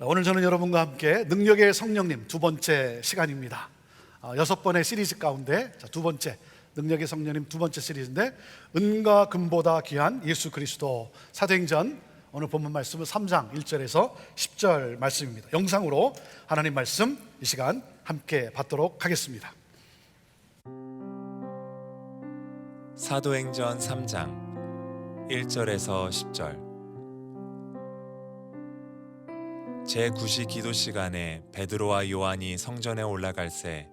오늘 저는 여러분과 함께 능력의 성령님 두 번째 시간입니다. 6번의 시리즈 가운데 두 번째, 능력의 성령님 두 번째 시리즈인데, 은과 금보다 귀한 예수 그리스도. 사도행전 오늘 본문 말씀은 3장 1절에서 10절 말씀입니다. 영상으로 하나님 말씀 이 시간 함께 받도록 하겠습니다. 사도행전 3장 1절에서 10절. 제9시 기도 시간에 베드로와 요한이 성전에 올라갈새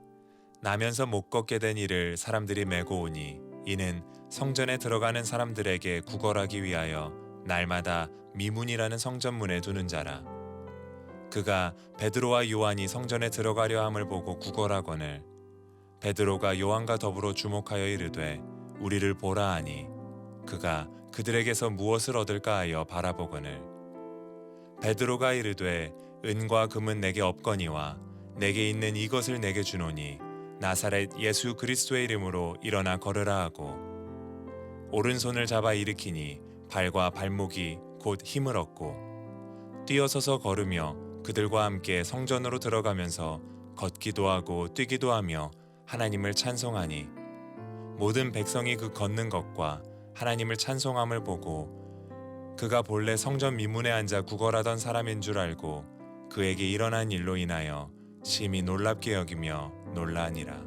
나면서 못 걷게 된 이를 사람들이 메고 오니, 이는 성전에 들어가는 사람들에게 구걸하기 위하여 날마다 미문이라는 성전문에 두는 자라. 그가 베드로와 요한이 성전에 들어가려 함을 보고 구걸하거늘 베드로가 요한과 더불어 주목하여 이르되 우리를 보라 하니, 그가 그들에게서 무엇을 얻을까 하여 바라보거늘 베드로가 이르되 은과 금은 내게 없거니와 내게 있는 이것을 내게 주노니 나사렛 예수 그리스도의 이름으로 일어나 걸으라 하고, 오른손을 잡아 일으키니 발과 발목이 곧 힘을 얻고 뛰어서서 걸으며 그들과 함께 성전으로 들어가면서 걷기도 하고 뛰기도 하며 하나님을 찬송하니, 모든 백성이 그 걷는 것과 하나님을 찬송함을 보고 그가 본래 성전 미문에 앉아 구걸하던 사람인 줄 알고 그에게 일어난 일로 인하여 심히 놀랍게 여기며 놀라니라.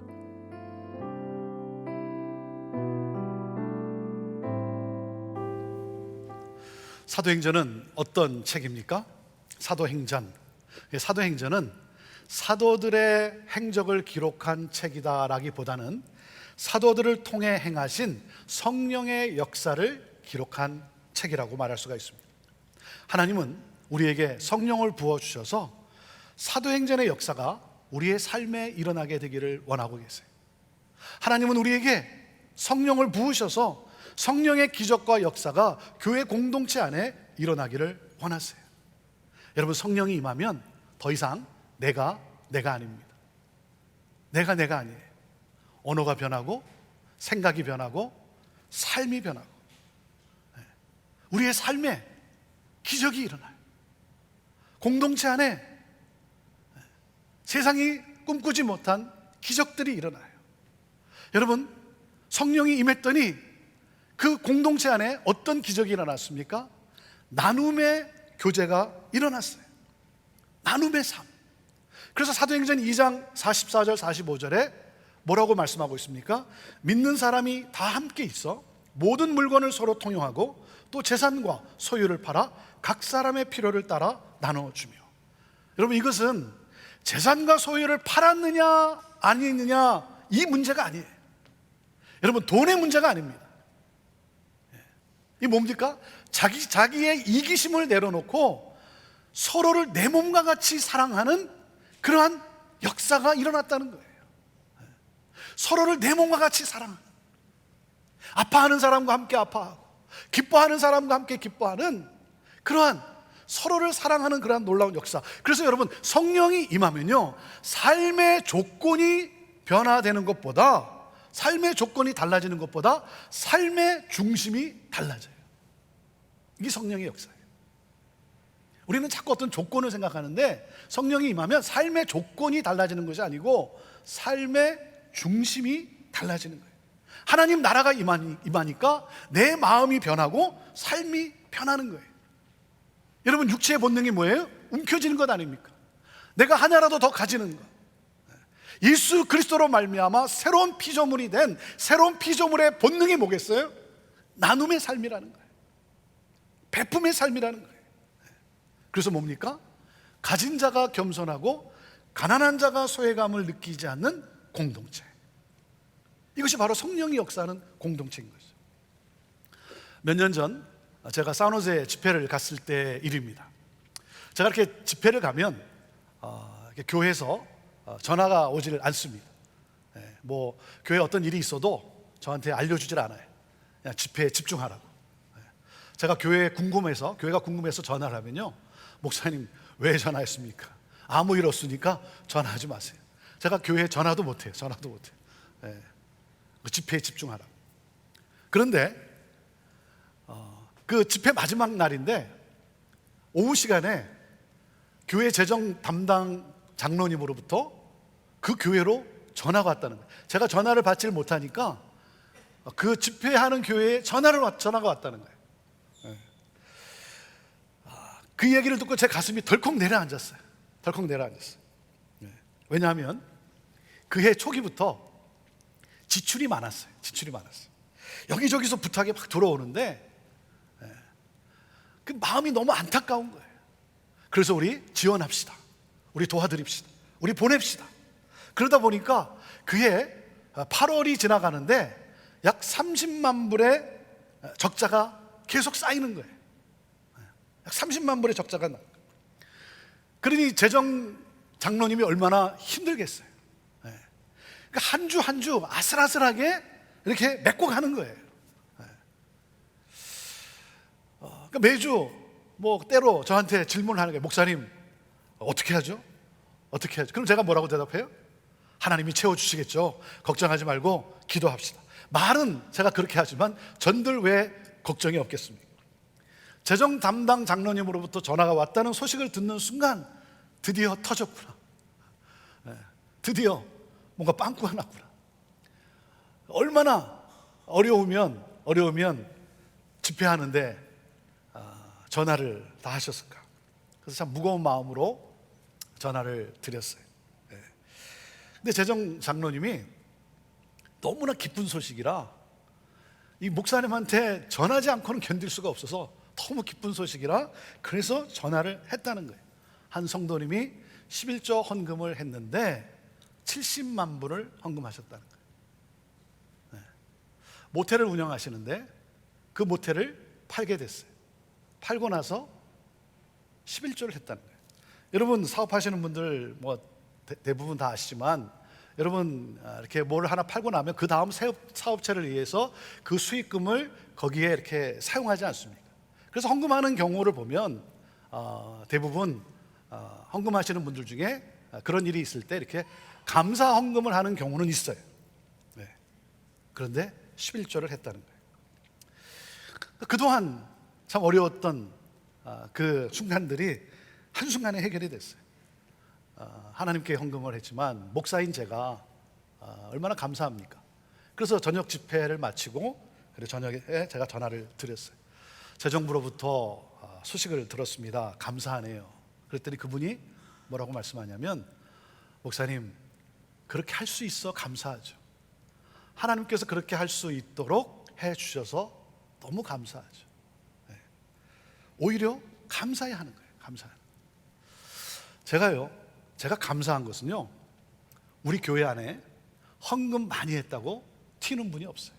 사도행전은 어떤 책입니까? 사도행전은 사도들의 행적을 기록한 책이다라기보다는 사도들을 통해 행하신 성령의 역사를 기록한 책이라고 말할 수가 있습니다. 하나님은 우리에게 성령을 부어주셔서 사도행전의 역사가 우리의 삶에 일어나게 되기를 원하고 계세요. 하나님은 우리에게 성령을 부으셔서 성령의 기적과 역사가 교회 공동체 안에 일어나기를 원하세요. 여러분, 성령이 임하면 더 이상 내가 아닙니다. 내가 아니에요. 언어가 변하고 생각이 변하고 삶이 변하고 우리의 삶에 기적이 일어나요. 공동체 안에 세상이 꿈꾸지 못한 기적들이 일어나요. 여러분, 성령이 임했더니 그 공동체 안에 어떤 기적이 일어났습니까? 나눔의 교제가 일어났어요. 나눔의 삶. 그래서 사도행전 2장 44절 45절에 뭐라고 말씀하고 있습니까? 믿는 사람이 다 함께 있어 모든 물건을 서로 통용하고 또 재산과 소유를 팔아 각 사람의 필요를 따라 나눠주며. 여러분, 이것은 재산과 소유를 팔았느냐 아니느냐 이 문제가 아니에요. 여러분, 돈의 문제가 아닙니다. 이 뭡니까? 자기의 이기심을 내려놓고 서로를 내 몸과 같이 사랑하는 그러한 역사가 일어났다는 거예요. 서로를 내 몸과 같이 사랑하는, 아파하는 사람과 함께 아파하고 기뻐하는 사람과 함께 기뻐하는 그러한 서로를 사랑하는 그러한 놀라운 역사. 그래서 여러분, 성령이 임하면요, 삶의 조건이 변화되는 것보다, 삶의 조건이 달라지는 것보다 삶의 중심이 달라져요. 이게 성령의 역사예요. 우리는 자꾸 어떤 조건을 생각하는데, 성령이 임하면 삶의 조건이 달라지는 것이 아니고 삶의 중심이 달라지는 거예요. 하나님 나라가 임하니까 내 마음이 변하고 삶이 변하는 거예요. 여러분, 육체의 본능이 뭐예요? 움켜쥐는 것 아닙니까? 내가 하나라도 더 가지는 것. 예수 그리스도로 말미암아 새로운 피조물이 된 새로운 피조물의 본능이 뭐겠어요? 나눔의 삶이라는 거예요. 베품의 삶이라는 거예요. 그래서 뭡니까? 가진 자가 겸손하고 가난한 자가 소외감을 느끼지 않는 공동체. 이것이 바로 성령이 역사하는 공동체인 거죠. 몇 년 전 제가 산호제 집회를 갔을 때 일입니다. 제가 이렇게 집회를 가면 이렇게 교회에서 전화가 오지를 않습니다. 뭐 교회에 어떤 일이 있어도 저한테 알려주질 않아요. 그냥 집회에 집중하라고. 제가 교회가 궁금해서 전화를 하면요, 목사님 왜 전화했습니까? 아무 일 없으니까 전화하지 마세요. 제가 교회에 전화도 못해요. 집회에 집중하라고. 그런데 그 집회 마지막 날인데 오후 시간에 교회 재정 담당 장로님으로부터 그 교회로 전화가 왔다는 거예요. 제가 전화를 받질 못하니까 그 집회하는 교회에 전화가 왔다는 거예요. 그 얘기를 듣고 제 가슴이 덜컥 내려앉았어요. 덜컥 내려앉았어요. 왜냐하면 그해 초기부터 지출이 많았어요. 여기저기서 부탁이 막 들어오는데 그 마음이 너무 안타까운 거예요. 그래서 우리 지원합시다. 우리 도와드립시다. 우리 보냅시다. 그러다 보니까 그해 8월이 지나가는데 약 30만 불의 적자가 계속 쌓이는 거예요. 약 30만 불의 적자가 나. 그러니 재정 장로님이 얼마나 힘들겠어요. 그러니까 한 주 한 주 아슬아슬하게 이렇게 메꿔 가는 거예요. 그러니까 매주 뭐 때로 저한테 질문하는 게, 목사님 어떻게 하죠? 어떻게 하죠? 그럼 제가 뭐라고 대답해요? 하나님이 채워주시겠죠. 걱정하지 말고 기도합시다. 말은 제가 그렇게 하지만 전들 왜 걱정이 없겠습니까? 재정 담당 장로님으로부터 전화가 왔다는 소식을 듣는 순간 드디어 터졌구나. 드디어 뭔가 빵꾸가 났구나. 얼마나 어려우면 집회하는데 전화를 다 하셨을까. 그래서 참 무거운 마음으로 전화를 드렸어요. 근데 재정 장로님이 너무나 기쁜 소식이라 이 목사님한테 전하지 않고는 견딜 수가 없어서 너무 기쁜 소식이라 그래서 전화를 했다는 거예요. 한 성도님이 11조 헌금을 했는데 70만 불을 헌금하셨다는 거예요. 모텔을 운영하시는데 그 모텔을 팔게 됐어요. 팔고 나서 11조를 했다는 거예요. 여러분 사업하시는 분들 뭐 대부분 다 아시지만, 여러분 이렇게 뭘 하나 팔고 나면 그 다음 사업체를 위해서 그 수익금을 거기에 이렇게 사용하지 않습니까? 그래서 헌금하는 경우를 보면 대부분 헌금하시는 분들 중에 그런 일이 있을 때 이렇게 감사 헌금을 하는 경우는 있어요. 그런데 11조를 했다는 거예요. 그동안 참 어려웠던 그 순간들이 한순간에 해결이 됐어요. 하나님께 헌금을 했지만 목사인 제가 얼마나 감사합니까? 그래서 저녁 집회를 마치고 저녁에 제가 전화를 드렸어요. 재정부로부터 소식을 들었습니다. 감사하네요. 그랬더니 그분이 뭐라고 말씀하냐면, 목사님 그렇게 할 수 있어 감사하죠. 하나님께서 그렇게 할 수 있도록 해 주셔서 너무 감사하죠. 오히려 감사해야 하는 거예요. 제가 감사한 것은요, 우리 교회 안에 헌금 많이 했다고 튀는 분이 없어요.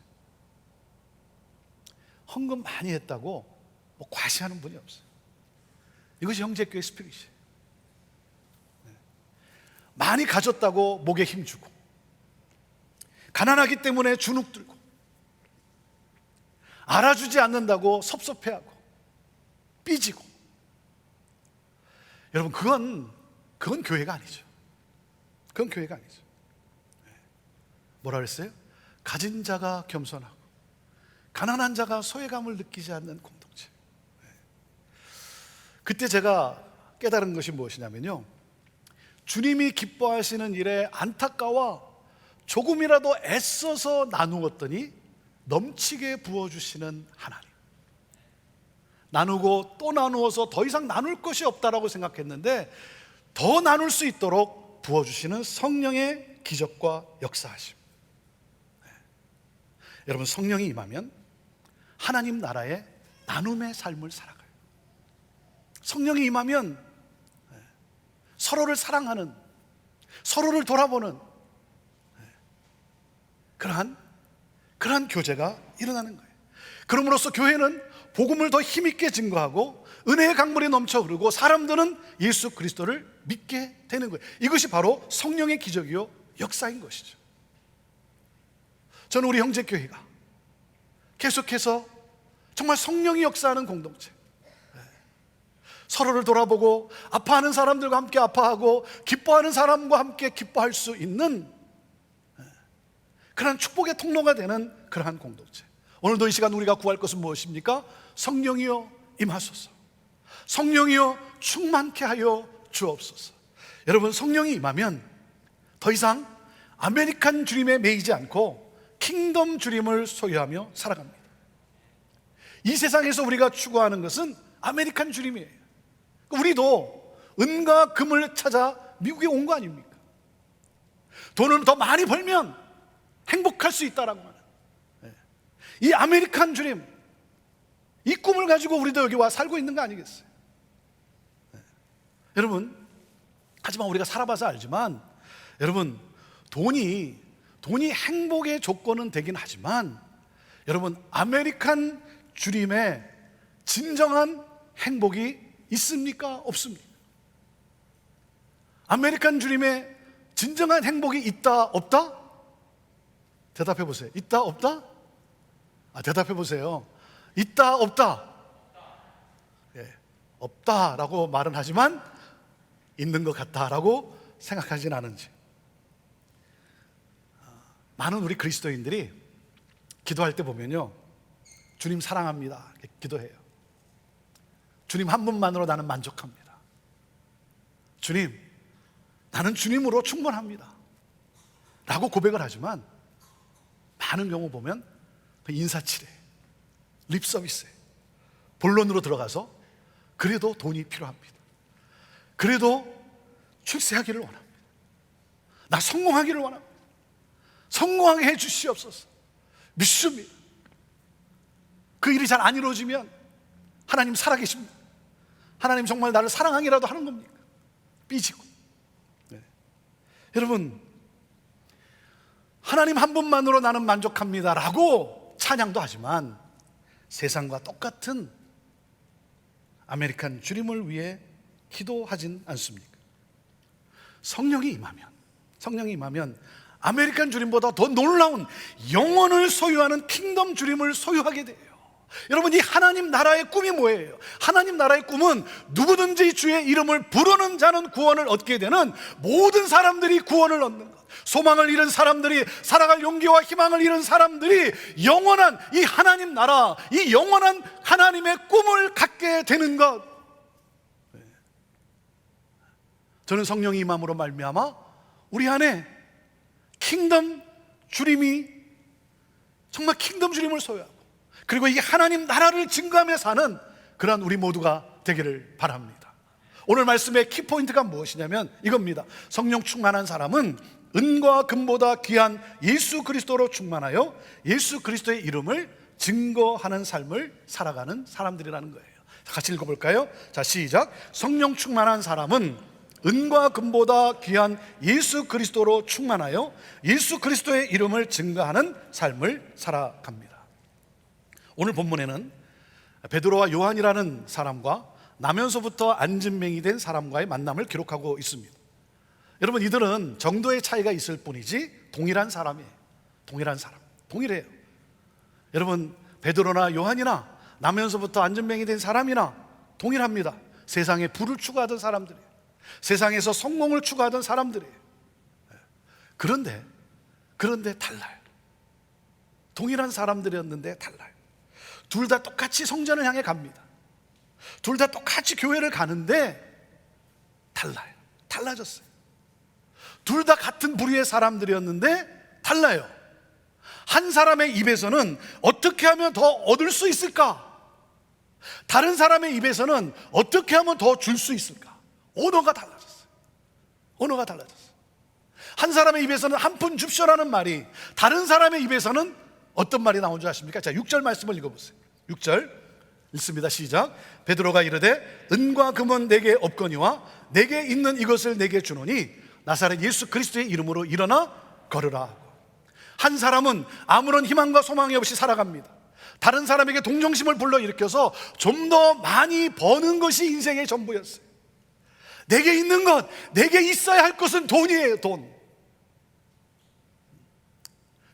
헌금 많이 했다고 뭐 과시하는 분이 없어요. 이것이 형제교회 스피릿이에요. 많이 가졌다고 목에 힘주고, 가난하기 때문에 주눅 들고, 알아주지 않는다고 섭섭해하고 삐지고, 여러분 그건 교회가 아니죠. 그건 교회가 아니죠. 뭐라 그랬어요? 가진 자가 겸손하고 가난한 자가 소외감을 느끼지 않는 공동체. 그때 제가 깨달은 것이 무엇이냐면요, 주님이 기뻐하시는 일에 안타까워 조금이라도 애써서 나누었더니 넘치게 부어주시는 하나님. 나누고 또 나누어서 더 이상 나눌 것이 없다라고 생각했는데 더 나눌 수 있도록 부어주시는 성령의 기적과 역사하심. 여러분, 성령이 임하면 하나님 나라의 나눔의 삶을 살아가요. 성령이 임하면 서로를 사랑하는, 서로를 돌아보는 그러한 교제가 일어나는 거예요. 그럼으로써 교회는 복음을 더 힘있게 증거하고 은혜의 강물이 넘쳐 흐르고 사람들은 예수 그리스도를 믿게 되는 거예요. 이것이 바로 성령의 기적이요 역사인 것이죠. 저는 우리 형제교회가 계속해서 정말 성령이 역사하는 공동체, 서로를 돌아보고 아파하는 사람들과 함께 아파하고 기뻐하는 사람과 함께 기뻐할 수 있는 그러한 축복의 통로가 되는 그러한 공동체. 오늘도 이 시간 우리가 구할 것은 무엇입니까? 성령이여 임하소서. 성령이여 충만케 하여 주옵소서. 여러분, 성령이 임하면 더 이상 아메리칸 주림에 매이지 않고 킹덤 주림을 소유하며 살아갑니다. 이 세상에서 우리가 추구하는 것은 아메리칸 주림이에요. 우리도 은과 금을 찾아 미국에 온 거 아닙니까? 돈을 더 많이 벌면 행복할 수 있다라고 하는 이 아메리칸 주림, 이 꿈을 가지고 우리도 여기 와 살고 있는 거 아니겠어요? 여러분, 하지만 우리가 살아봐서 알지만, 여러분, 돈이 행복의 조건은 되긴 하지만, 여러분, 아메리칸 주림에 진정한 행복이 있습니까? 없습니까? 아메리칸 주림에 진정한 행복이 있다, 없다? 대답해 보세요. 있다, 없다? 대답해 보세요. 있다, 없다? 없다라고 말은 하지만 있는 것 같다라고 생각하진 않은지. 많은 우리 그리스도인들이 기도할 때 보면요, 주님 사랑합니다 이렇게 기도해요. 주님 한 분만으로 나는 만족합니다. 주님, 나는 주님으로 충분합니다 라고 고백을 하지만, 많은 경우 보면 인사치레, 립서비스에 본론으로 들어가서 그래도 돈이 필요합니다, 그래도 출세하기를 원합니다, 나 성공하기를 원합니다, 성공하게 해 주시옵소서, 믿습니다. 그 일이 잘 안 이루어지면 하나님 살아계십니다, 하나님 정말 나를 사랑하기라도 하는 겁니까? 삐지고. 여러분, 하나님 한 분만으로 나는 만족합니다 라고 찬양도 하지만 세상과 똑같은 아메리칸 주림을 위해 기도하진 않습니까? 성령이 임하면 아메리칸 주림보다 더 놀라운 영원을 소유하는 킹덤 주림을 소유하게 돼요. 여러분, 이 하나님 나라의 꿈이 뭐예요? 하나님 나라의 꿈은 누구든지 주의 이름을 부르는 자는 구원을 얻게 되는, 모든 사람들이 구원을 얻는 것, 소망을 잃은 사람들이, 살아갈 용기와 희망을 잃은 사람들이 영원한 이 하나님 나라, 이 영원한 하나님의 꿈을 갖게 되는 것. 저는 성령이 임함으로 말미암아 우리 안에 킹덤 주림이, 정말 킹덤 주림을 소유하고, 그리고 이 하나님 나라를 증거하며 사는 그러한 우리 모두가 되기를 바랍니다. 오늘 말씀의 키포인트가 무엇이냐면 이겁니다. 성령 충만한 사람은 은과 금보다 귀한 예수 그리스도로 충만하여 예수 그리스도의 이름을 증거하는 삶을 살아가는 사람들이라는 거예요. 같이 읽어볼까요? 자, 시작. 성령 충만한 사람은 은과 금보다 귀한 예수 그리스도로 충만하여 예수 그리스도의 이름을 증거하는 삶을 살아갑니다. 오늘 본문에는 베드로와 요한이라는 사람과 나면서부터 안진뱅이 된 사람과의 만남을 기록하고 있습니다. 여러분, 이들은 정도의 차이가 있을 뿐이지 동일한 사람이에요. 동일해요. 여러분, 베드로나 요한이나 나면서부터 안진뱅이 된 사람이나 동일합니다. 세상에 부를 추구하던 사람들이에요. 세상에서 성공을 추구하던 사람들이에요. 그런데 달라요. 동일한 사람들이었는데 달라요. 둘 다 똑같이 성전을 향해 갑니다. 둘 다 똑같이 교회를 가는데 달라요. 달라졌어요. 둘 다 같은 부류의 사람들이었는데 달라요. 한 사람의 입에서는 어떻게 하면 더 얻을 수 있을까? 다른 사람의 입에서는 어떻게 하면 더 줄 수 있을까? 언어가 달라졌어요. 한 사람의 입에서는 한 푼 줍쇼라는 말이, 다른 사람의 입에서는 어떤 말이 나온 줄 아십니까? 자, 6절 말씀을 읽어보세요. 6절 읽습니다. 시작. 베드로가 이르되 은과 금은 내게 없거니와 내게 있는 이것을 내게 주노니 나사렛 예수 그리스도의 이름으로 일어나 걸으라. 한 사람은 아무런 희망과 소망이 없이 살아갑니다. 다른 사람에게 동정심을 불러일으켜서 좀 더 많이 버는 것이 인생의 전부였어요. 내게 있는 것, 내게 있어야 할 것은 돈이에요. 돈.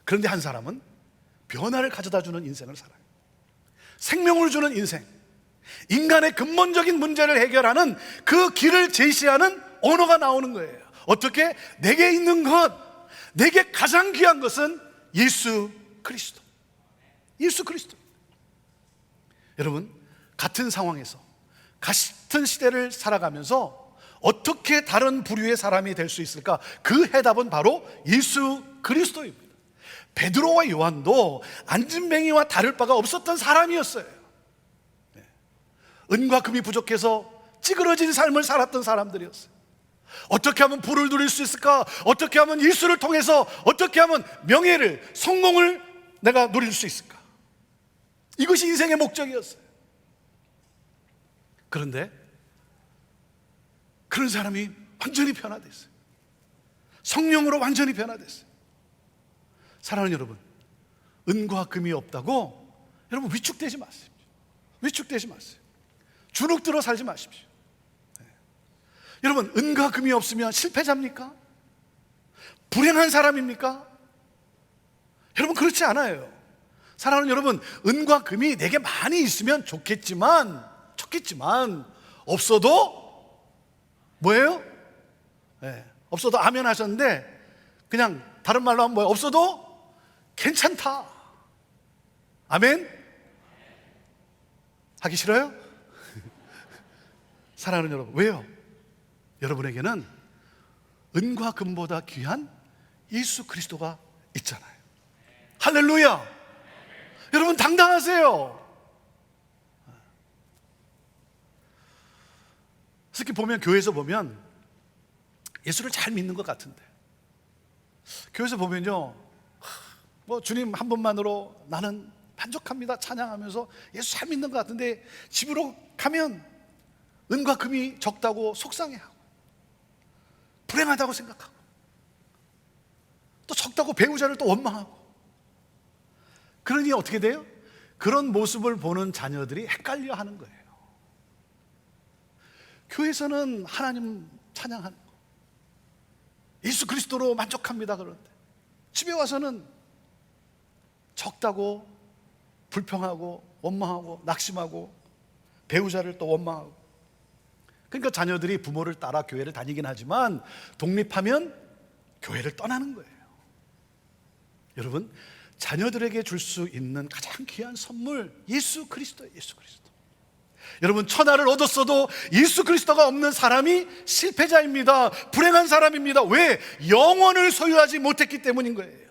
그런데 한 사람은 변화를 가져다 주는 인생을 살아요. 생명을 주는 인생, 인간의 근본적인 문제를 해결하는 그 길을 제시하는 언어가 나오는 거예요. 어떻게? 내게 있는 것, 내게 가장 귀한 것은 예수 그리스도. 여러분, 같은 상황에서 같은 시대를 살아가면서 어떻게 다른 부류의 사람이 될 수 있을까? 그 해답은 바로 예수 그리스도입니다. 베드로와 요한도 안진뱅이와 다를 바가 없었던 사람이었어요. 은과 금이 부족해서 찌그러진 삶을 살았던 사람들이었어요. 어떻게 하면 부를 누릴 수 있을까? 어떻게 하면 예수를 통해서 어떻게 하면 명예를, 성공을 내가 누릴 수 있을까? 이것이 인생의 목적이었어요. 그런데 그런 사람이 완전히 변화됐어요. 성령으로 완전히 변화됐어요. 사랑하는 여러분, 은과 금이 없다고 여러분 위축되지 마십시오. 위축되지 마세요. 주눅들어 살지 마십시오. 여러분, 은과 금이 없으면 실패자입니까? 불행한 사람입니까? 여러분, 그렇지 않아요. 사랑하는 여러분, 은과 금이 내게 많이 있으면 좋겠지만 없어도 뭐예요? 없어도 아멘 하셨는데 그냥 다른 말로 하면 뭐예요? 없어도 괜찮다. 아멘? 하기 싫어요? 사랑하는 여러분, 왜요? 여러분에게는 은과 금보다 귀한 예수 그리스도가 있잖아요. 할렐루야! 여러분 당당하세요. 특히 보면 교회에서 보면 예수를 잘 믿는 것 같은데 교회에서 보면요, 뭐 주님 한 분만으로 나는 만족합니다 찬양하면서 예수 잘 믿는 것 같은데 집으로 가면 은과 금이 적다고 속상해하고 불행하다고 생각하고 또 적다고 배우자를 또 원망하고, 그러니 어떻게 돼요? 그런 모습을 보는 자녀들이 헷갈려 하는 거예요. 교회에서는 하나님 찬양하는 거, 예수 그리스도로 만족합니다 그러는데 집에 와서는 적다고 불평하고 원망하고 낙심하고 배우자를 또 원망하고. 그러니까 자녀들이 부모를 따라 교회를 다니긴 하지만 독립하면 교회를 떠나는 거예요. 여러분, 자녀들에게 줄 수 있는 가장 귀한 선물, 예수 그리스도예요. 예수 그리스도. 여러분, 천하를 얻었어도 예수 그리스도가 없는 사람이 실패자입니다. 불행한 사람입니다. 왜? 영원을 소유하지 못했기 때문인 거예요.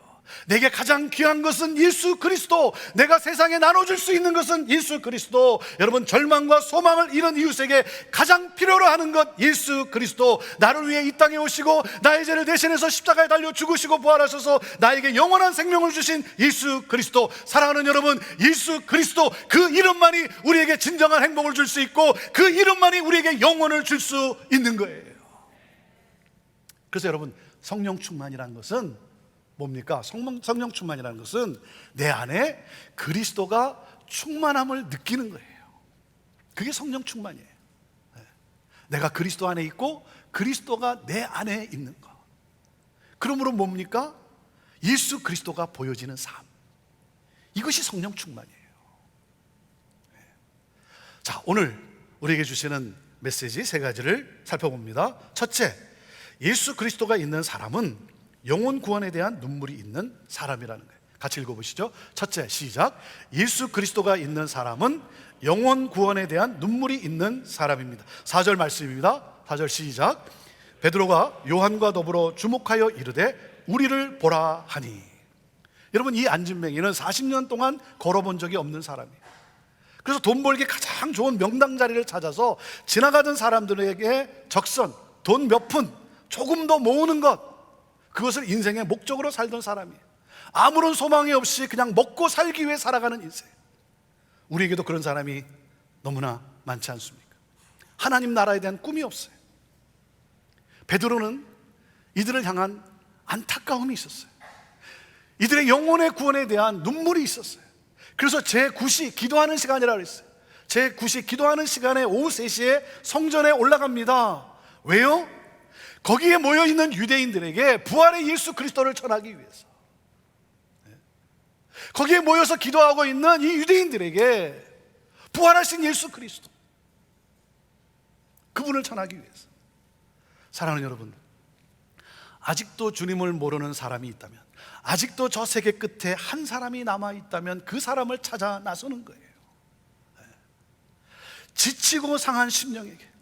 내게 가장 귀한 것은 예수 그리스도, 내가 세상에 나눠줄 수 있는 것은 예수 그리스도. 여러분, 절망과 소망을 잃은 이웃에게 가장 필요로 하는 것 예수 그리스도. 나를 위해 이 땅에 오시고 나의 죄를 대신해서 십자가에 달려 죽으시고 부활하셔서 나에게 영원한 생명을 주신 예수 그리스도. 사랑하는 여러분, 예수 그리스도, 그 이름만이 우리에게 진정한 행복을 줄 수 있고 그 이름만이 우리에게 영원을 줄 수 있는 거예요. 그래서 여러분, 성령 충만이라는 것은 뭡니까? 성령 충만이라는 것은 내 안에 그리스도가 충만함을 느끼는 거예요. 그게 성령 충만이에요. 내가 그리스도 안에 있고 그리스도가 내 안에 있는 것. 그러므로 뭡니까? 예수 그리스도가 보여지는 삶. 이것이 성령 충만이에요. 자, 오늘 우리에게 주시는 메시지 세 가지를 살펴봅니다. 첫째, 예수 그리스도가 있는 사람은 영혼 구원에 대한 눈물이 있는 사람이라는 거예요. 같이 읽어보시죠. 첫째, 시작. 예수 그리스도가 있는 사람은 영혼 구원에 대한 눈물이 있는 사람입니다. 4절 말씀입니다. 4절 시작. 베드로가 요한과 더불어 주목하여 이르되 우리를 보라 하니. 여러분, 이 안진뱅이는 40년 동안 걸어본 적이 없는 사람이에요. 그래서 돈 벌기 가장 좋은 명당 자리를 찾아서 지나가던 사람들에게 적선, 돈 몇 푼 조금 더 모으는 것, 그것을 인생의 목적으로 살던 사람이에요. 아무런 소망이 없이 그냥 먹고 살기 위해 살아가는 인생. 우리에게도 그런 사람이 너무나 많지 않습니까? 하나님 나라에 대한 꿈이 없어요. 베드로는 이들을 향한 안타까움이 있었어요. 이들의 영혼의 구원에 대한 눈물이 있었어요. 그래서 제9시 기도하는 시간이라고 했어요. 제9시 기도하는 시간에 오후 3시에 성전에 올라갑니다. 왜요? 거기에 모여있는 유대인들에게 부활의 예수 그리스도를 전하기 위해서, 거기에 모여서 기도하고 있는 이 유대인들에게 부활하신 예수 그리스도, 그분을 전하기 위해서. 사랑하는 여러분, 아직도 주님을 모르는 사람이 있다면, 아직도 저 세계 끝에 한 사람이 남아있다면 그 사람을 찾아 나서는 거예요. 지치고 상한 심령에게,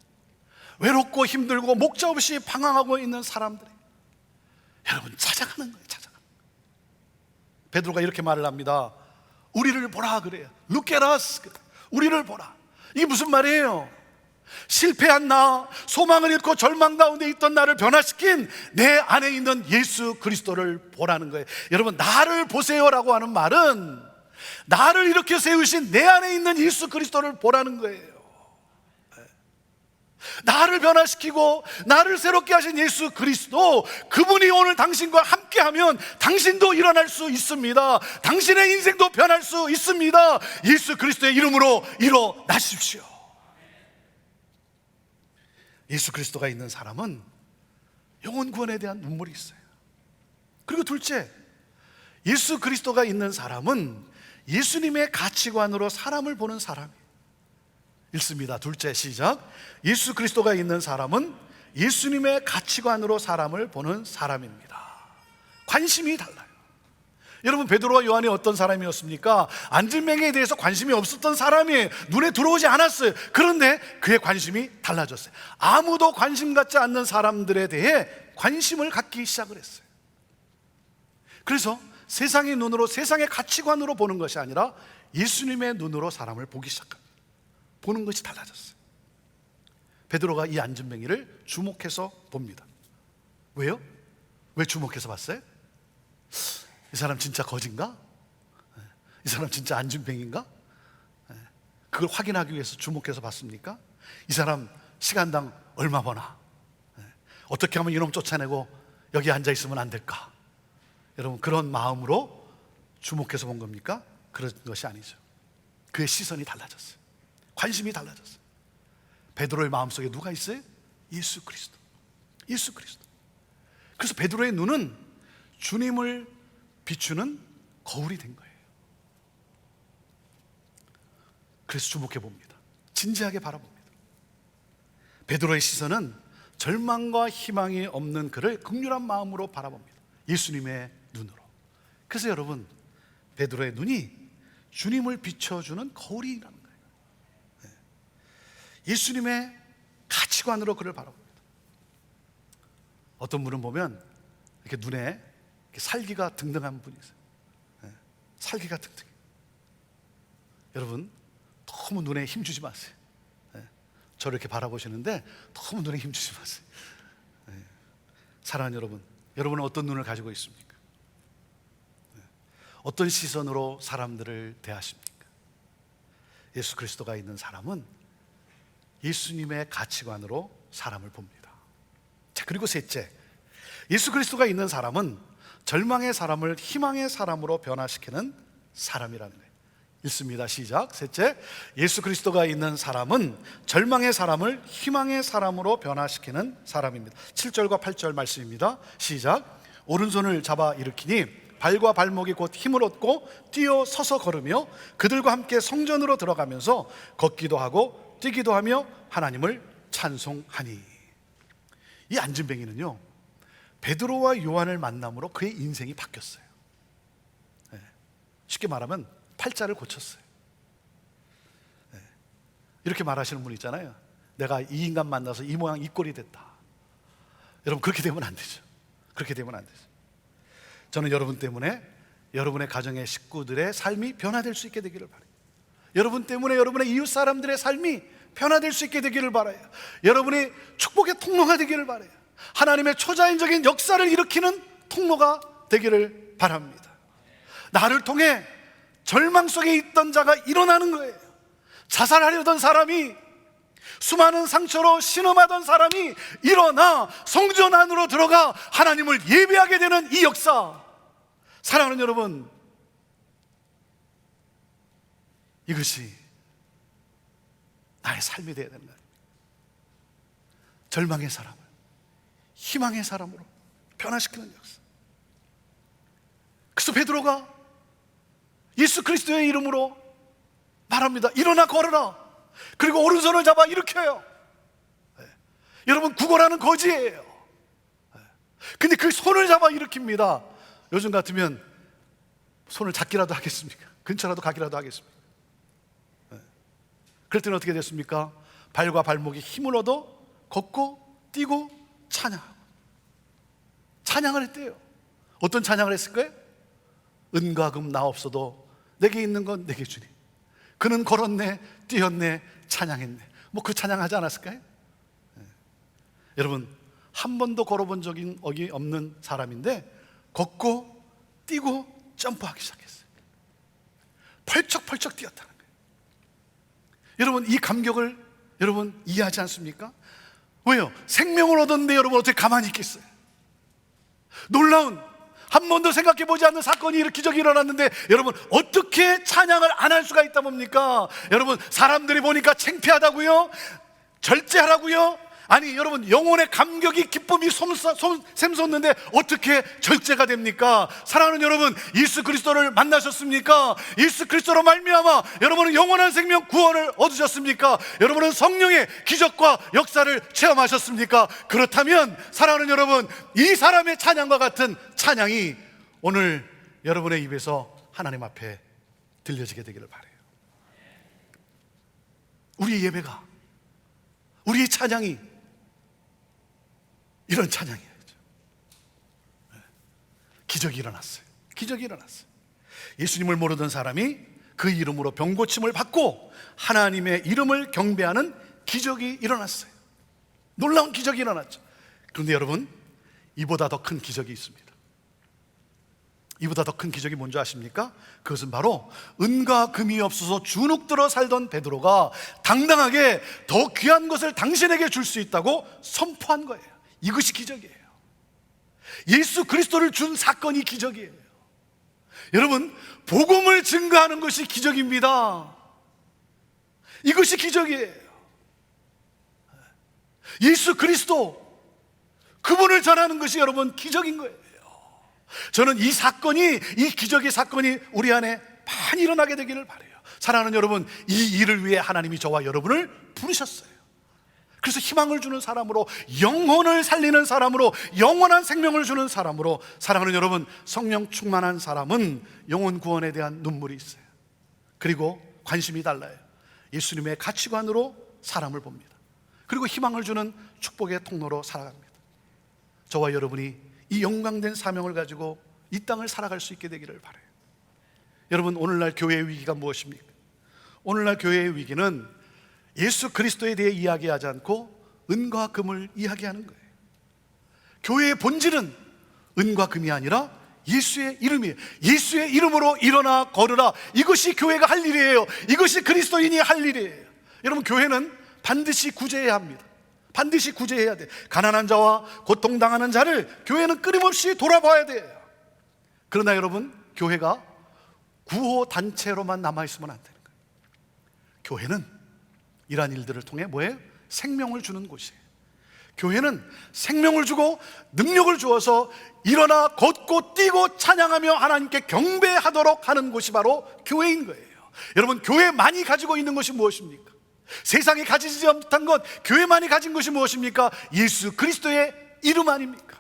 외롭고 힘들고 목자 없이 방황하고 있는 사람들이 여러분 찾아가는 거예요. 찾아가는 거예요. 베드로가 이렇게 말을 합니다. 우리를 보라 그래요. Look at us. 우리를 보라. 이게 무슨 말이에요? 실패한 나, 소망을 잃고 절망 가운데 있던 나를 변화시킨 내 안에 있는 예수 그리스도를 보라는 거예요. 여러분, 나를 보세요라고 하는 말은 나를 이렇게 세우신 내 안에 있는 예수 그리스도를 보라는 거예요. 나를 변화시키고 나를 새롭게 하신 예수 그리스도, 그분이 오늘 당신과 함께하면 당신도 일어날 수 있습니다. 당신의 인생도 변할 수 있습니다. 예수 그리스도의 이름으로 일어나십시오. 예수 그리스도가 있는 사람은 영혼 구원에 대한 눈물이 있어요. 그리고 둘째, 예수 그리스도가 있는 사람은 예수님의 가치관으로 사람을 보는 사람이에요. 읽습니다. 둘째, 시작. 예수 그리스도가 있는 사람은 예수님의 가치관으로 사람을 보는 사람입니다. 관심이 달라요. 여러분, 베드로와 요한이 어떤 사람이었습니까? 안진뱅이에 대해서 관심이 없었던 사람이에요. 눈에 들어오지 않았어요. 그런데 그의 관심이 달라졌어요. 아무도 관심 갖지 않는 사람들에 대해 관심을 갖기 시작을 했어요. 그래서 세상의 눈으로, 세상의 가치관으로 보는 것이 아니라 예수님의 눈으로 사람을 보기 시작합니다. 보는 것이 달라졌어요. 베드로가 이 안진뱅이를 주목해서 봅니다. 왜요? 왜 주목해서 봤어요? 이 사람 진짜 거진가? 이 사람 진짜 안진뱅인가? 그걸 확인하기 위해서 주목해서 봤습니까? 이 사람 시간당 얼마 버나? 어떻게 하면 이놈 쫓아내고 여기 앉아 있으면 안 될까? 여러분, 그런 마음으로 주목해서 본 겁니까? 그런 것이 아니죠. 그의 시선이 달라졌어요. 관심이 달라졌어요. 베드로의 마음속에 누가 있어요? 예수 그리스도. 예수 그리스도. 그래서 베드로의 눈은 주님을 비추는 거울이 된 거예요. 그래서 주목해 봅니다. 진지하게 바라봅니다. 베드로의 시선은 절망과 희망이 없는 그를 긍휼한 마음으로 바라봅니다. 예수님의 눈으로. 그래서 여러분, 베드로의 눈이 주님을 비춰주는 거울이라는 거예요. 예수님의 가치관으로 그를 바라봅니다. 어떤 분은 보면 이렇게 눈에 이렇게 살기가 등등한 분이 있어요. 살기가 등등. 여러분, 너무 눈에 힘주지 마세요. 저를 이렇게 바라보시는데 너무 눈에 힘주지 마세요. 사랑하는 여러분, 여러분은 어떤 눈을 가지고 있습니까? 어떤 시선으로 사람들을 대하십니까? 예수 그리스도가 있는 사람은 예수님의 가치관으로 사람을 봅니다. 자, 그리고 셋째, 예수 그리스도가 있는 사람은 절망의 사람을 희망의 사람으로 변화시키는 사람이라는 거예요. 읽습니다. 시작. 셋째, 예수 그리스도가 있는 사람은 절망의 사람을 희망의 사람으로 변화시키는 사람입니다. 7절과 8절 말씀입니다. 시작. 오른손을 잡아 일으키니 발과 발목이 곧 힘을 얻고 뛰어 서서 걸으며 그들과 함께 성전으로 들어가면서 걷기도 하고 뛰기도 하며 하나님을 찬송하니. 이 안진뱅이는요, 베드로와 요한을 만남으로 그의 인생이 바뀌었어요. 쉽게 말하면 팔자를 고쳤어요. 이렇게 말하시는 분 있잖아요. 내가 이 인간 만나서 이 모양 이 꼴이 됐다. 여러분, 그렇게 되면 안 되죠. 그렇게 되면 안 되죠. 저는 여러분 때문에 여러분의 가정의 식구들의 삶이 변화될 수 있게 되기를 바라요. 여러분 때문에 여러분의 이웃 사람들의 삶이 변화될 수 있게 되기를 바라요. 여러분이 축복의 통로가 되기를 바라요. 하나님의 초자연적인 역사를 일으키는 통로가 되기를 바랍니다. 나를 통해 절망 속에 있던 자가 일어나는 거예요. 자살하려던 사람이, 수많은 상처로 신음하던 사람이 일어나 성전 안으로 들어가 하나님을 예배하게 되는 이 역사. 사랑하는 여러분, 이것이 나의 삶이 되어야 된다. 절망의 사람을 희망의 사람으로 변화시키는 역사. 그래서 베드로가 예수 그리스도의 이름으로 말합니다. 일어나 걸어라. 그리고 오른손을 잡아 일으켜요. 여러분, 구걸하는 거지예요. 근데 그 손을 잡아 일으킵니다. 요즘 같으면 손을 잡기라도 하겠습니까? 근처라도 가기라도 하겠습니까? 그럴 때는 어떻게 됐습니까? 발과 발목이 힘을 얻어 걷고 뛰고 찬양하고. 찬양을 했대요. 어떤 찬양을 했을까요? 은과 금 나 없어도 내게 있는 건 내게 주니 그는 걸었네 뛰었네 찬양했네. 뭐 그 찬양하지 않았을까요? 여러분, 한 번도 걸어본 적이 없는 사람인데 걷고 뛰고 점프하기 시작했어요. 펄쩍펄쩍 뛰었다는 거예요. 여러분, 이 감격을 여러분 이해하지 않습니까? 왜요? 생명을 얻었는데 여러분 어떻게 가만히 있겠어요? 놀라운, 한 번도 생각해 보지 않는 사건이 기적이 일어났는데 여러분 어떻게 찬양을 안 할 수가 있다 봅니까? 여러분, 사람들이 보니까 창피하다고요? 절제하라고요? 아니 여러분, 영혼의 감격이 기쁨이 샘솟는데 어떻게 절제가 됩니까? 사랑하는 여러분, 예수 그리스도를 만나셨습니까? 예수 그리스도로 말미암아 여러분은 영원한 생명 구원을 얻으셨습니까? 여러분은 성령의 기적과 역사를 체험하셨습니까? 그렇다면 사랑하는 여러분, 이 사람의 찬양과 같은 찬양이 오늘 여러분의 입에서 하나님 앞에 들려지게 되기를 바라요. 우리의 예배가, 우리의 찬양이 이런 찬양이었죠. 기적이 일어났어요. 기적이 일어났어요. 예수님을 모르던 사람이 그 이름으로 병고침을 받고 하나님의 이름을 경배하는 기적이 일어났어요. 놀라운 기적이 일어났죠. 그런데 여러분, 이보다 더 큰 기적이 있습니다. 이보다 더 큰 기적이 뭔지 아십니까? 그것은 바로 은과 금이 없어서 주눅들어 살던 베드로가 당당하게 더 귀한 것을 당신에게 줄 수 있다고 선포한 거예요. 이것이 기적이에요. 예수 그리스도를 준 사건이 기적이에요. 여러분, 복음을 증거하는 것이 기적입니다. 이것이 기적이에요. 예수 그리스도, 그분을 전하는 것이 여러분 기적인 거예요. 저는 이 사건이, 이 기적의 사건이 우리 안에 많이 일어나게 되기를 바라요. 사랑하는 여러분, 이 일을 위해 하나님이 저와 여러분을 부르셨어요. 그래서 희망을 주는 사람으로, 영혼을 살리는 사람으로, 영원한 생명을 주는 사람으로. 사랑하는 여러분, 성령 충만한 사람은 영혼 구원에 대한 눈물이 있어요. 그리고 관심이 달라요. 예수님의 가치관으로 사람을 봅니다. 그리고 희망을 주는 축복의 통로로 살아갑니다. 저와 여러분이 이 영광된 사명을 가지고 이 땅을 살아갈 수 있게 되기를 바라요. 여러분, 오늘날 교회의 위기가 무엇입니까? 오늘날 교회의 위기는 예수 그리스도에 대해 이야기하지 않고 은과 금을 이야기하는 거예요. 교회의 본질은 은과 금이 아니라 예수의 이름이에요. 예수의 이름으로 일어나 걸으라. 이것이 교회가 할 일이에요. 이것이 그리스도인이 할 일이에요. 여러분, 교회는 반드시 구제해야 합니다. 반드시 구제해야 돼요. 가난한 자와 고통당하는 자를 교회는 끊임없이 돌아봐야 돼요. 그러나 여러분, 교회가 구호단체로만 남아있으면 안 되는 거예요. 교회는 이러한 일들을 통해 뭐예요? 생명을 주는 곳이에요. 교회는 생명을 주고 능력을 주어서 일어나 걷고 뛰고 찬양하며 하나님께 경배하도록 하는 곳이 바로 교회인 거예요. 여러분, 교회만이 가지고 있는 것이 무엇입니까? 세상에 가지지 못한 것, 교회만이 가진 것이 무엇입니까? 예수 그리스도의 이름 아닙니까?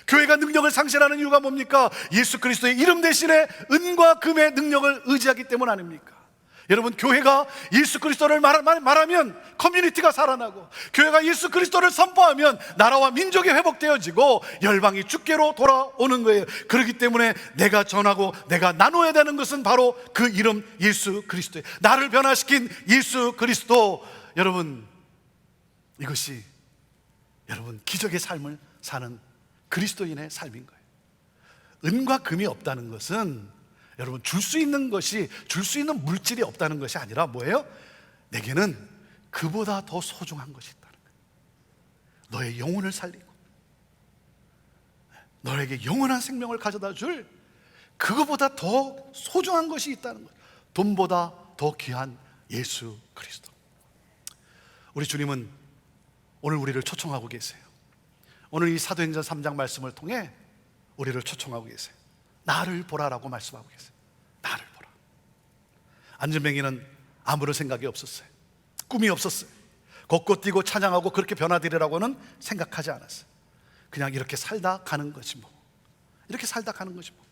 교회가 능력을 상실하는 이유가 뭡니까? 예수 그리스도의 이름 대신에 은과 금의 능력을 의지하기 때문 아닙니까? 여러분, 교회가 예수 그리스도를 말하면 커뮤니티가 살아나고, 교회가 예수 그리스도를 선포하면 나라와 민족이 회복되어지고 열방이 주께로 돌아오는 거예요. 그렇기 때문에 내가 전하고 내가 나눠야 되는 것은 바로 그 이름 예수 그리스도예요. 나를 변화시킨 예수 그리스도. 여러분, 이것이 여러분 기적의 삶을 사는 그리스도인의 삶인 거예요. 은과 금이 없다는 것은 여러분 줄 수 있는 것이, 줄 수 있는 물질이 없다는 것이 아니라 뭐예요? 내게는 그보다 더 소중한 것이 있다는 거예요. 너의 영혼을 살리고 너에게 영원한 생명을 가져다 줄 그거보다 더 소중한 것이 있다는 거예요. 돈보다 더 귀한 예수 그리스도. 우리 주님은 오늘 우리를 초청하고 계세요. 오늘 이 사도행전 3장 말씀을 통해 우리를 초청하고 계세요. 나를 보라라고 말씀하고 계세요. 나를 보라. 안전뱅이는 아무런 생각이 없었어요. 꿈이 없었어요. 걷고 뛰고 찬양하고 그렇게 변화되리라고는 생각하지 않았어요. 그냥 이렇게 살다 가는 것이 뭐, 이렇게 살다 가는 것이 뭐.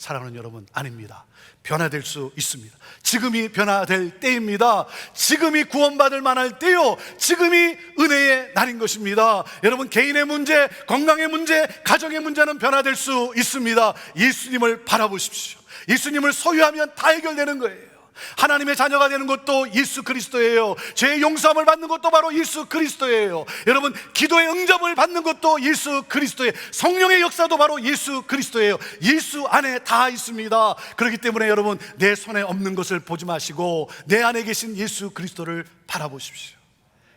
사랑하는 여러분, 아닙니다. 변화될 수 있습니다. 지금이 변화될 때입니다. 지금이 구원받을 만할 때요, 지금이 은혜의 날인 것입니다. 여러분, 개인의 문제, 건강의 문제, 가정의 문제는 변화될 수 있습니다. 예수님을 바라보십시오. 예수님을 소유하면 다 해결되는 거예요. 하나님의 자녀가 되는 것도 예수 그리스도예요. 죄의 용서함을 받는 것도 바로 예수 그리스도예요. 여러분, 기도의 응답을 받는 것도 예수 그리스도예요. 성령의 역사도 바로 예수 그리스도예요. 예수 안에 다 있습니다. 그렇기 때문에 여러분, 내 손에 없는 것을 보지 마시고 내 안에 계신 예수 그리스도를 바라보십시오.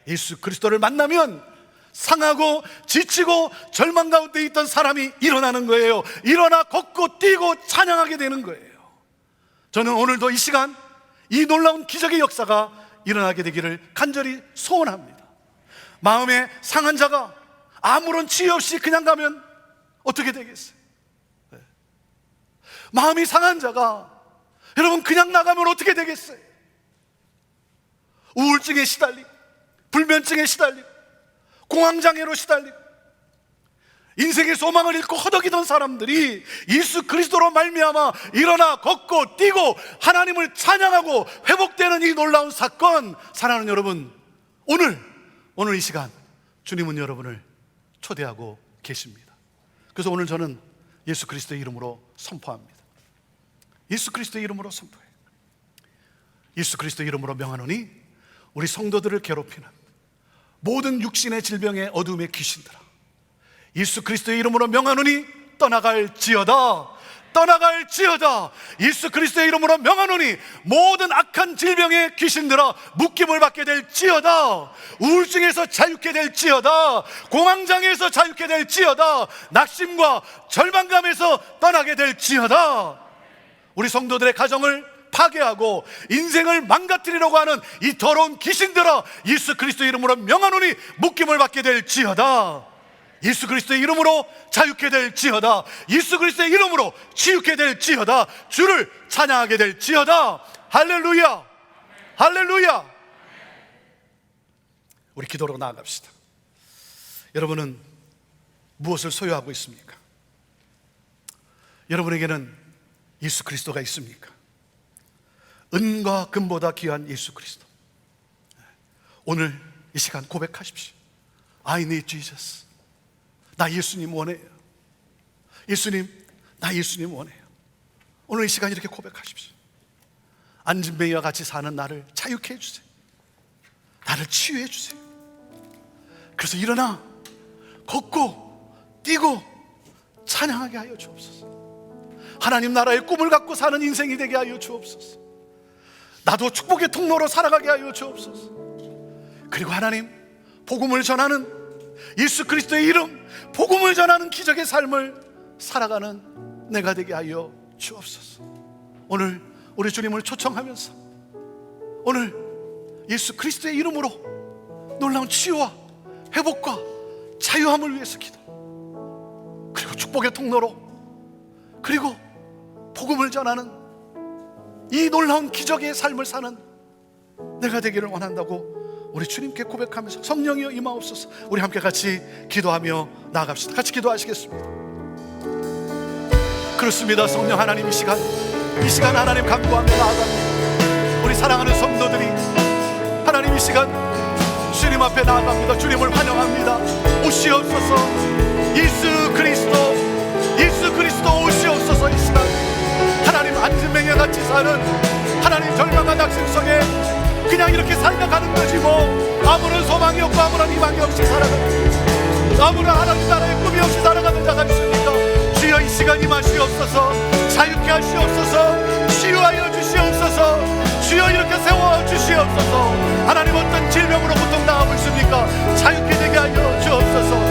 예수 그리스도를 만나면 상하고 지치고 절망 가운데 있던 사람이 일어나는 거예요. 일어나 걷고 뛰고 찬양하게 되는 거예요. 저는 오늘도 이 시간 이 놀라운 기적의 역사가 일어나게 되기를 간절히 소원합니다. 마음에 상한 자가 아무런 치유 없이 그냥 가면 어떻게 되겠어요? 마음이 상한 자가 여러분 그냥 나가면 어떻게 되겠어요? 우울증에 시달리고 불면증에 시달리고 공황장애로 시달리고 인생의 소망을 잃고 허덕이던 사람들이 예수 그리스도로 말미암아 일어나 걷고 뛰고 하나님을 찬양하고 회복되는 이 놀라운 사건, 사랑하는 여러분, 오늘 이 시간 주님은 여러분을 초대하고 계십니다. 그래서 오늘 저는 예수 그리스도의 이름으로 선포합니다. 예수 그리스도의 이름으로 선포해요. 예수 그리스도의 이름으로 명하노니 우리 성도들을 괴롭히는 모든 육신의 질병의 어둠의 귀신들아, 예수 그리스도의 이름으로 명하노니 떠나갈지어다. 떠나갈지어다. 예수 그리스도의 이름으로 명하노니 모든 악한 질병의 귀신들아 묶임을 받게 될지어다. 우울증에서 자유케 될지어다. 공황장애에서 자유케 될지어다. 낙심과 절망감에서 떠나게 될지어다. 우리 성도들의 가정을 파괴하고 인생을 망가뜨리려고 하는 이 더러운 귀신들아 예수 그리스도의 이름으로 명하노니 묶임을 받게 될지어다. 예수 그리스도의 이름으로 자유케 될지어다. 예수 그리스도의 이름으로 치유케 될지어다. 주를 찬양하게 될지어다. 할렐루야, 할렐루야. 우리 기도로 나아갑시다. 여러분은 무엇을 소유하고 있습니까? 여러분에게는 예수 그리스도가 있습니까? 은과 금보다 귀한 예수 그리스도. 오늘 이 시간 고백하십시오. I need Jesus. 나 예수님 원해요. 예수님, 나 예수님 원해요. 오늘 이 시간 이렇게 고백하십시오. 안진뱅이와 같이 사는 나를 자유케 해주세요. 나를 치유해 주세요. 그래서 일어나 걷고 뛰고 찬양하게 하여 주옵소서. 하나님 나라의 꿈을 갖고 사는 인생이 되게 하여 주옵소서. 나도 축복의 통로로 살아가게 하여 주옵소서. 그리고 하나님, 복음을 전하는 예수 그리스도의 이름, 복음을 전하는 기적의 삶을 살아가는 내가 되게 하여 주옵소서. 오늘 우리 주님을 초청하면서 오늘 예수 그리스도의 이름으로 놀라운 치유와 회복과 자유함을 위해서 기도, 그리고 축복의 통로로, 그리고 복음을 전하는 이 놀라운 기적의 삶을 사는 내가 되기를 원한다고 우리 주님께 고백하면서 성령이여 임하옵소서. 우리 함께 같이 기도하며 나아갑시다. 같이 기도하시겠습니다. 그렇습니다. 성령 하나님, 이 시간 하나님 간구하며 나아갑니다. 우리 사랑하는 성도들이 하나님 이 시간 주님 앞에 나아갑니다. 주님을 환영합니다. 오시옵소서. 예수 그리스도 오시옵소서. 이 시간 하나님, 안진뱅이와 같이 사는 하나님 절망한 낙심 속에 그냥 이렇게 살다 가는 거지 뭐, 아무런 소망이 없고 아무런 희망이 없이 살아가는, 아무런 하나님 나라의 꿈이 없이 살아가는 자가 있습니까? 주여 이 시간 임하시옵소서. 자유케 하시옵소서. 치유하여 주시옵소서. 주여 이렇게 세워 주시옵소서. 하나님, 어떤 질병으로 고통당하고 있습니까? 자유케 되게 하여 주옵소서.